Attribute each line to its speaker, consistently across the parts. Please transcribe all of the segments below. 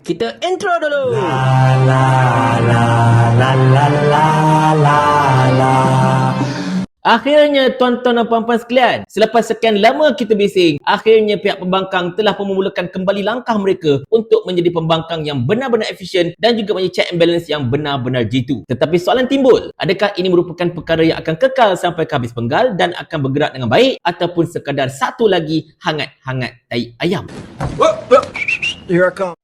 Speaker 1: Kita intro dulu. Akhirnya tuan-tuan dan puan-puan sekalian, selepas sekian lama kita bising, akhirnya pihak pembangkang telah memulakan kembali langkah mereka untuk menjadi pembangkang yang benar-benar efisien dan juga punya check and balance yang benar-benar jitu. Tetapi soalan timbul, adakah ini merupakan perkara yang akan kekal sampai ke habis penggal dan akan bergerak dengan baik, ataupun sekadar satu lagi hangat-hangat tai ayam?
Speaker 2: Here I come.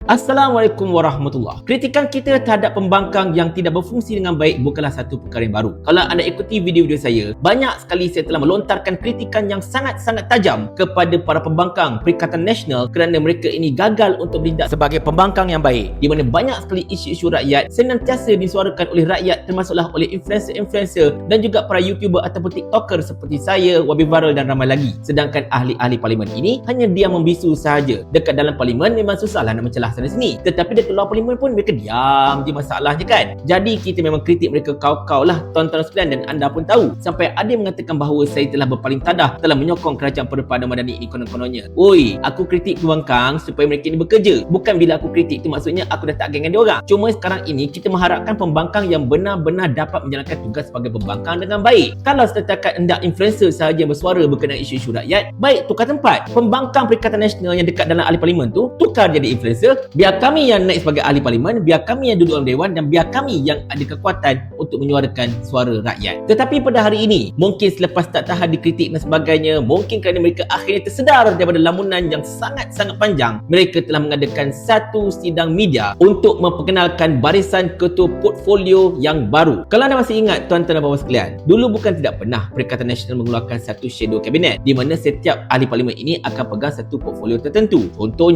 Speaker 1: Assalamualaikum warahmatullahi. Kritikan kita terhadap pembangkang yang tidak berfungsi dengan baik bukanlah satu perkara yang baru. Kalau anda ikuti video-video saya, banyak sekali saya telah melontarkan kritikan yang sangat-sangat tajam kepada para pembangkang Perikatan Nasional kerana mereka ini gagal untuk bertindak sebagai pembangkang yang baik, di mana banyak sekali isu-isu rakyat senantiasa disuarakan oleh rakyat, termasuklah oleh influencer-influencer dan juga para YouTuber ataupun TikToker seperti saya, Wabi Viral dan ramai lagi. Sedangkan ahli-ahli parlimen ini hanya diam membisu sahaja. Dekat dalam parlimen memang susahlah nak mencelah sana sini, tetapi dekat luar parlimen pun mereka diam je masalahnya kan. Jadi kita memang kritik mereka kau-kau lah tuan-tuan sekalian, dan anda pun tahu sampai ada yang mengatakan bahawa saya telah berpaling tadah, telah menyokong kerajaan Perpaduan Madani ini konon-kononnya. Oi, aku kritik pembangkang supaya mereka ini bekerja. Bukan bila aku kritik itu maksudnya aku dah tak geng dengan diorang. Cuma sekarang ini kita mengharapkan pembangkang yang benar-benar dapat menjalankan tugas sebagai pembangkang dengan baik. Kalau setakat hendak influencer sahaja yang bersuara berkenaan isu-isu rakyat, baik tukar tempat. Pembangkang Perikatan Nasional yang dekat dalam ahli parlimen tu tukar jadi influencer. Biar kami yang naik sebagai ahli parlimen, biar kami yang duduk dalam dewan, dan biar kami yang ada kekuatan untuk menyuarakan suara rakyat. Tetapi pada hari ini, mungkin selepas tak tahan dikritik dan sebagainya, mungkin kerana mereka akhirnya tersedar daripada lamunan yang sangat-sangat panjang, mereka telah mengadakan satu sidang media untuk memperkenalkan barisan ketua portfolio yang baru. Kalau anda masih ingat tuan-tuan dan puan-puan sekalian, dulu bukan tidak pernah Perikatan Nasional mengeluarkan satu shadow kabinet, di mana setiap ahli parlimen ini akan pegang satu portfolio tertentu. Contoh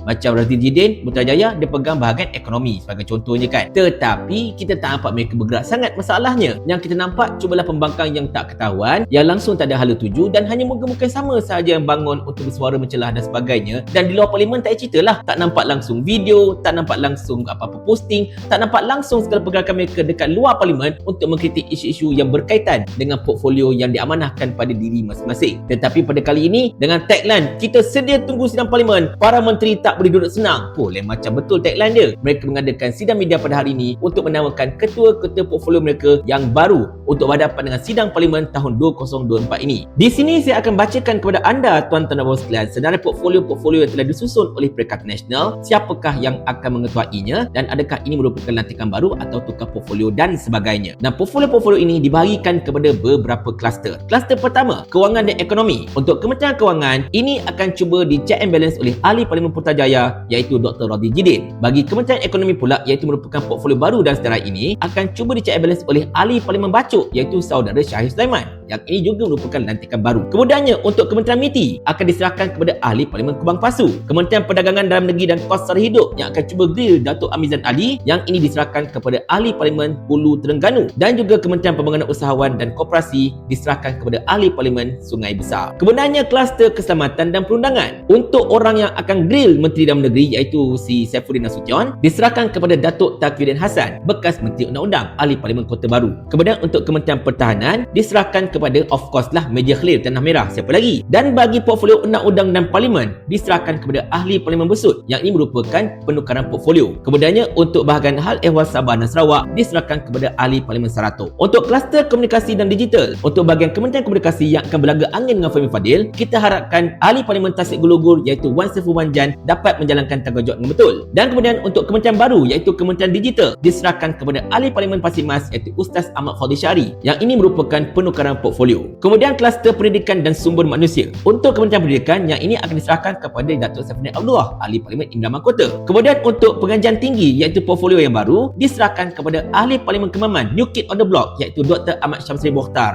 Speaker 1: macam Razif Jidin Putrajaya, dia pegang bahagian ekonomi sebagai contohnya kan. Tetapi kita tak nampak mereka bergerak sangat. Masalahnya yang kita nampak cubalah pembangkang yang tak ketahuan, yang langsung tak ada hala tuju dan hanya muka-muka sama sahaja yang bangun untuk bersuara mencelah dan sebagainya. Dan di luar parlimen tak cerita lah, tak nampak langsung video, tak nampak langsung apa-apa posting, tak nampak langsung segala pergerakan mereka dekat luar parlimen untuk mengkritik isu-isu yang berkaitan dengan portfolio yang diamanahkan pada diri masing-masing. Tetapi pada kali ini dengan tagline kita sedia tunggu sidang parlimen, para menteri tak boleh duduk senang. Boleh macam betul tagline dia. Mereka mengadakan sidang media pada hari ini untuk menawarkan ketua-ketua portfolio mereka yang baru untuk berhadapan dengan sidang parlimen tahun 2024 ini. Di sini saya akan bacakan kepada anda tuan-tuan dan puan sekalian senarai portfolio-portfolio yang telah disusun oleh Perikatan Nasional, siapakah yang akan mengetuainya dan adakah ini merupakan lantikan baru atau tukar portfolio dan sebagainya. Dan portfolio-portfolio ini dibahagikan kepada beberapa kluster. Kluster pertama, kewangan dan ekonomi. Untuk Kementerian Kewangan, ini akan cuba di check and balance oleh ahli Parlimen Putrajaya iaitu Dr. Razif Jidin. Bagi Kementerian Ekonomi pula, iaitu merupakan portfolio baru dan sedarai ini, akan cuba di check and balance oleh ahli Parlimen Bacuk iaitu saudara Syahir Sulaiman, yang ini juga merupakan lantikan baru. Kemudiannya untuk Kementerian MITI akan diserahkan kepada ahli Parlimen Kubang Pasu. Kementerian Perdagangan Dalam Negeri dan Kos Sara Hidup yang akan cuba grill Datuk Amizan Ali, yang ini diserahkan kepada ahli Parlimen Hulu Terengganu. Dan juga Kementerian Pembangunan Usahawan dan Koperasi diserahkan kepada ahli Parlimen Sungai Besar. Kemudiannya kluster keselamatan dan perundangan. Untuk orang yang akan grill Menteri Dalam Negeri iaitu si Saifuddin Nasution, diserahkan kepada Datuk Taqiyuddin Hassan, bekas Menteri Undang-Undang, ahli Parlimen Kota Baru. Kemudian untuk Kementerian Pertahanan diserahkan kepada of course lah Meja Khalir Tanah Merah, siapa lagi. Dan bagi portfolio undang-undang dan parlimen diserahkan kepada ahli Parlimen Besut, yang ini merupakan penukaran portfolio. Kemudiannya untuk bahagian hal ehwal Sabah dan Sarawak diserahkan kepada ahli Parlimen Saratok. Untuk kluster komunikasi dan digital, untuk bahagian Kementerian Komunikasi yang akan berlaga angin dengan Fahmi Fadil, kita harapkan ahli Parlimen Tasik Gulugur iaitu Wan Saiful Wanjan dapat menjalankan tanggungjawab dengan betul. Dan kemudian untuk kementerian baru iaitu Kementerian Digital diserahkan kepada ahli Parlimen Pasir Mas iaitu Ustaz Ahmad Fadil Syari, yang ini merupakan penukaran portfolio. Kemudian kluster pendidikan dan sumber manusia. Untuk Kementerian Pendidikan, yang ini akan diserahkan kepada Datuk Saifuddin Abdullah, ahli Parlimen Imran Mahkota. Kemudian untuk pengajian tinggi iaitu portfolio yang baru diserahkan kepada ahli Parlimen Kemaman New Kid on the Block iaitu Dr. Ahmad Syamsuri Mokhtar,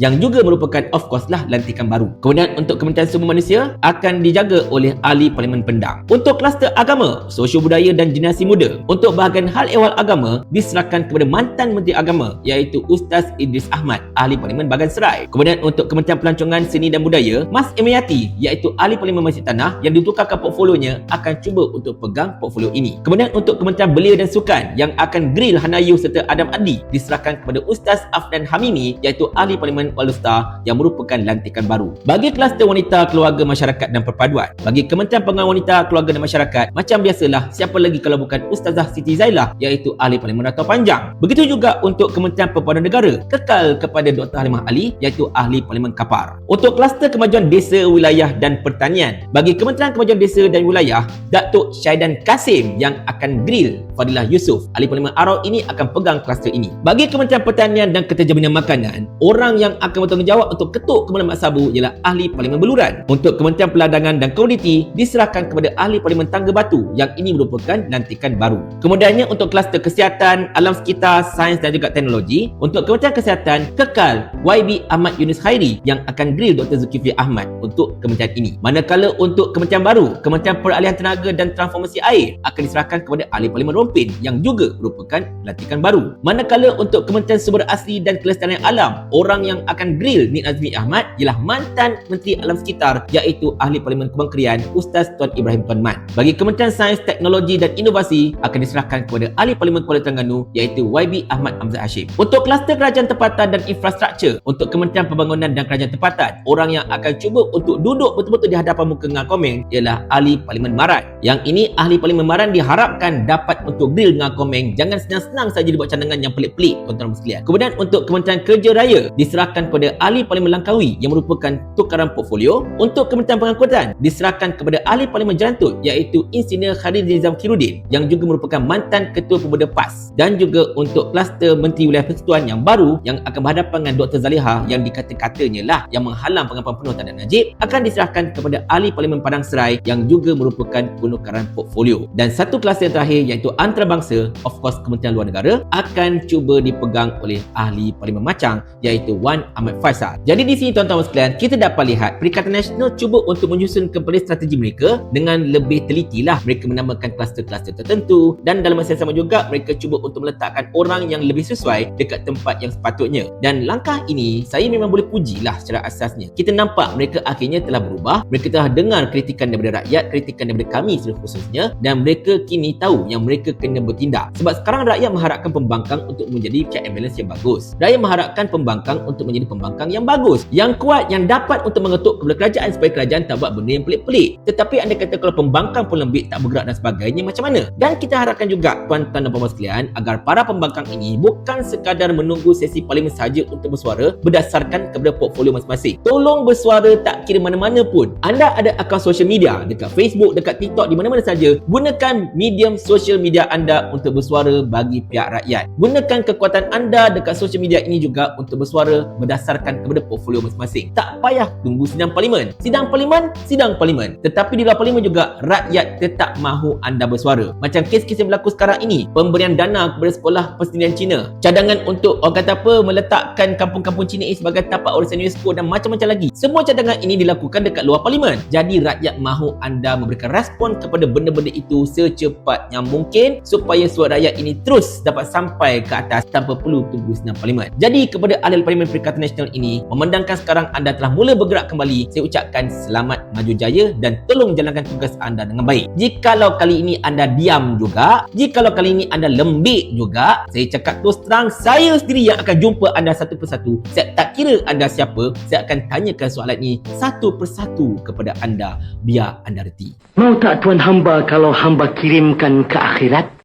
Speaker 1: yang juga merupakan of course lah lantikan baru. Kemudian untuk Kementerian Sumber Manusia akan dijaga oleh ahli Parlimen Pendang. Untuk kluster agama, sosio budaya dan generasi muda, untuk bahagian hal ehwal agama diserahkan kepada mantan Menteri Agama iaitu Ustaz Idris Ahmad, ahli Parlimen Bagan Serai. Kemudian untuk Kementerian Pelancongan Seni dan Budaya, Mas Emiati iaitu ahli Parlimen Masjid Tanah yang ditukarkan portfolionya akan cuba untuk pegang portfolio ini. Kemudian untuk Kementerian Belia dan Sukan yang akan grill Hanayu serta Adam Adi diserahkan kepada Ustaz Afnan Hamimi iaitu ahli Parlimen Parlimen All-Star yang merupakan lantikan baru. Bagi kluster wanita, keluarga, masyarakat dan perpaduan, bagi Kementerian Pengangan Wanita, Keluarga dan Masyarakat, macam biasalah, siapa lagi kalau bukan Ustazah Siti Zailah, iaitu Ahli Parlimen Ratau Panjang. Begitu juga untuk Kementerian Perpaduan Negara, kekal kepada Dr. Halimah Ali, iaitu Ahli Parlimen Kapar. Untuk kluster kemajuan desa, wilayah dan pertanian, bagi Kementerian Kemajuan Desa dan Wilayah, Datuk Syaidan Kasim yang akan grill Fadilah Yusof. Ahli Parlimen Arau ini akan pegang kluster ini. Bagi Kementerian Pertanian dan Keterjaminan Makanan, orang yang akan bertanggungjawab untuk ketuk Kementerian Mak Sabu ialah Ahli Parlimen Beluran. Untuk Kementerian Peladangan dan Komoditi diserahkan kepada Ahli Parlimen Tangga Batu yang ini merupakan lantikan baru. Kemudiannya untuk kluster kesihatan, alam sekitar, sains dan juga teknologi, untuk Kementerian Kesihatan kekal YB Ahmad Yunus Khairi yang akan grill Dr. Zulkifli Ahmad untuk kementerian ini. Manakala untuk kementerian baru, Kementerian Peralihan Tenaga dan Transformasi Air akan diserahkan kepada Ahli Parlimen Rompin yang juga merupakan lantikan baru. Manakala untuk Kementerian Sumber Asli dan Kelestarian Alam, orang yang akan grill Nik Nazmi Ahmad ialah mantan Menteri Alam Sekitar iaitu Ahli Parlimen Kubang Krian Ustaz Tuan Ibrahim Tuan Mat. Bagi Kementerian Sains, Teknologi dan Inovasi akan diserahkan kepada Ahli Parlimen Kuala Terengganu iaitu YB Ahmad Hamzah Hashim. Untuk kluster kerajaan tempatan dan infrastruktur, untuk Kementerian Pembangunan dan Kerajaan Tempatan, orang yang akan cuba untuk duduk betul-betul di hadapan muka Ngah Komeng ialah Ahli Parlimen Maran. Yang ini Ahli Parlimen Maran diharapkan dapat untuk grill Ngah Komeng, jangan senang-senang saja dibuat cadangan yang pelik-pelik, tuan-tuan sekalian. Kemudian untuk Kementerian Kerja Raya diserahkan kepada Ahli Parlimen Langkawi yang merupakan tukaran portfolio. Untuk Kementerian Pengangkutan diserahkan kepada Ahli Parlimen Jerantut iaitu Insinyur Khalid Nizam Khairuddin yang juga merupakan mantan Ketua Pemuda PAS. Dan juga untuk kluster Menteri Wilayah Persekutuan yang baru yang akan berhadapan dengan Dr. Zaliha yang dikata-katanya lah yang menghalang pengampunan penuh terhadap Najib akan diserahkan kepada Ahli Parlimen Padang Serai yang juga merupakan penukaran portfolio. Dan satu kluster terakhir iaitu antarabangsa, of course Kementerian Luar Negara akan cuba dipegang oleh Ahli Parlimen Macang iaitu Wan Ahmad Faisal. Jadi di sini tuan-tuan sekalian, kita dapat lihat Perikatan Nasional cuba untuk menyusun kembali strategi mereka dengan lebih teliti lah. Mereka menamakan kluster-kluster tertentu dan dalam masa yang sama juga mereka cuba untuk meletakkan orang yang lebih sesuai dekat tempat yang sepatutnya. Dan langkah ini saya memang boleh pujilah secara asasnya. Kita nampak mereka akhirnya telah berubah, mereka telah dengar kritikan daripada rakyat, kritikan daripada kami secara khususnya, dan mereka kini tahu yang mereka kena bertindak. Sebab sekarang rakyat mengharapkan pembangkang untuk menjadi check and balance yang bagus. Rakyat mengharapkan pembangkang untuk menjadi pembangkang yang bagus, yang kuat, yang dapat untuk mengetuk kepada kerajaan supaya kerajaan tak buat benda yang pelik-pelik. Tetapi anda kata kalau pembangkang pun lembik, tak bergerak dan sebagainya, macam mana? Dan kita harapkan juga tuan-tuan dan puan-puan sekalian agar para pembangkang ini bukan sekadar menunggu sesi parlimen saja untuk bersuara berdasarkan kepada portfolio masing-masing. Tolong bersuara tak kira mana-mana pun. Anda ada akaun social media dekat Facebook, dekat TikTok, di mana-mana saja. Gunakan medium social media anda untuk bersuara bagi pihak rakyat. Gunakan kekuatan anda dekat social media ini juga untuk bersuara berdasarkan kepada portfolio masing-masing. Tak payah tunggu sidang parlimen. Sidang parlimen. Tetapi di luar parlimen juga rakyat tetap mahu anda bersuara. Macam kes-kes yang berlaku sekarang ini, pemberian dana kepada sekolah persendirian Cina, cadangan untuk orang kata apa, meletakkan kampung-kampung Cina ini sebagai tapak warisan UNESCO dan macam-macam lagi. Semua cadangan ini dilakukan dekat luar parlimen. Jadi rakyat mahu anda memberikan respon kepada benda-benda itu secepatnya mungkin supaya suara rakyat ini terus dapat sampai ke atas tanpa perlu tunggu sidang parlimen. Jadi kepada ahli Parlimen Perikatan Nasional ini, memandangkan sekarang anda telah mula bergerak kembali, saya ucapkan selamat maju jaya dan tolong jalankan tugas anda dengan baik. Jikalau kali ini anda diam juga, jikalau kali ini anda lembik juga, saya cakap terus terang, saya sendiri yang akan jumpa anda satu persatu. Saya tak kira anda siapa, saya akan tanyakan soalan ini satu persatu kepada anda biar anda reti.
Speaker 3: Mau tak tuan hamba kalau hamba kirimkan ke akhirat?